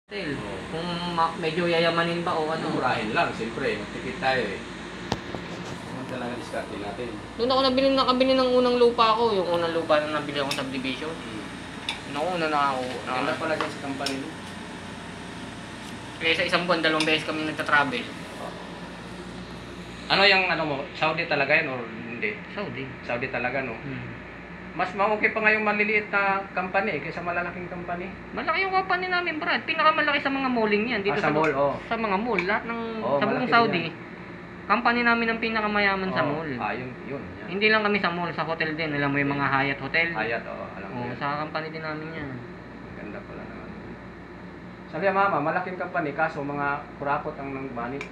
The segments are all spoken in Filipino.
Kung medyo yayamanin ba o ano. Murahin lang, siyempre, magtipid tayo eh. Ano talaga diskarte natin? Doon ako nakabili ng unang lupa ko, yung unang lupa na nabili akong subdivision. Noong una na ako. Ganda pala dyan sa company mo. Kaya sa isang buwan, 2 beses kami nagta-travel. Ano yung ano mo? Saudi talaga yan or hindi? Saudi. Saudi talaga no? Mas okay pa nga yung maliliit na company eh, kaysa malalaking company. Malaki yung company namin, Brad. Pinakamalaki sa mga malling yan. Dito sa mall, sa mga mall. Lahat ng sa buong malaki Saudi. yan. Company namin ang pinakamayaman sa mall. Yun. Yan. Hindi lang kami sa mall, sa hotel din. Alam mo yung mga Hyatt Hotel. Hyatt, alam mo yan. Sa company din namin yan. Ganda pala naman. Sabi niya, mama, malaking company, kaso mga kurakot ang nang-manage.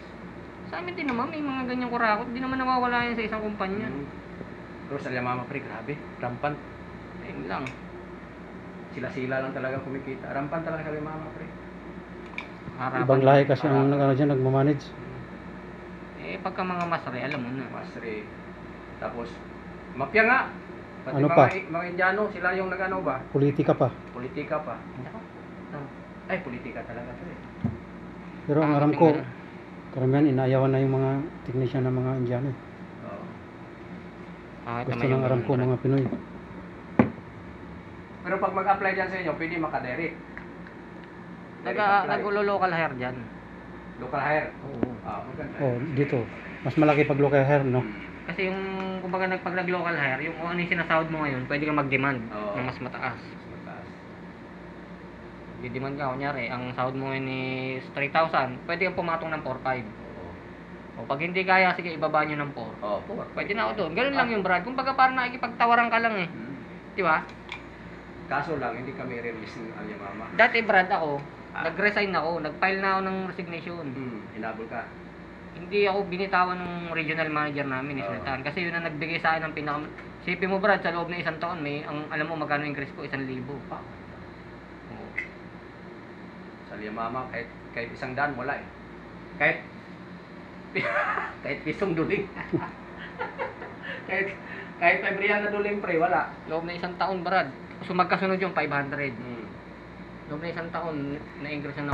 Sa amin din naman, may mga ganyang kurakot. Hindi naman nawawala yan sa isang kumpanya. Pero sabi niya, mama, pre, grabe, rampant. Ayun lang. Sila-sila lang talaga kumikita. Rampant talaga sabi mama, pre. Ibang lahi kasi ang nagmamanage. Pagka mga masre, alam mo na. Masre. Tapos, mafia nga. Pati Ano pa? mga Indiano, sila yung nag-ano ba? Politika pa. Politika pa. Ay, politika talaga to eh. Pero ang aram ko, karamihan inaayawan na yung mga technician ng mga Indiano. Oo. Gusto ng aram ko, mga Pinoy. Pero pag mag-apply dyan sa inyo, pwede makadirect. Nag-local hire dyan. Local hire? Oo. Maganda. Dito. Mas malaki pag local hire, no? Kasi yung, kumbaga pag nag-local hire, yung kung ano yung sinasahod mo ngayon, pwede kang mag-demand ng mas mataas. Di-demand ka, kunyari, ang sahod mo ngayon is 3,000, pwede kang pumatong ng 4,500. O pag hindi kaya, sige, ibaba nyo ng 4. Pwede na ako doon. Ganun lang yung Brad. Kumbaga parang nakikipagtawaran ka lang eh. Di ba? Kaso lang, hindi kami release ng Aliyamama. Dati Brad ako, nag-resign ako, nag-file na ako ng resignation. Hinabol ka? Hindi ako binitawan ng regional manager namin, isinatahan. Kasi yun ang nagbigay sa akin ng pinaka... Sipin mo Brad, sa loob ng 1 taon, alam mo magkano increase ko? 1,000. Sa Aliyamama, kahit 100, wala eh. Kahit pisong duling. kahit Fabrian na duling pre, wala. Loob na 1 taon Brad. So magkasunod yung 500. Loob na 1 taon, na-increase na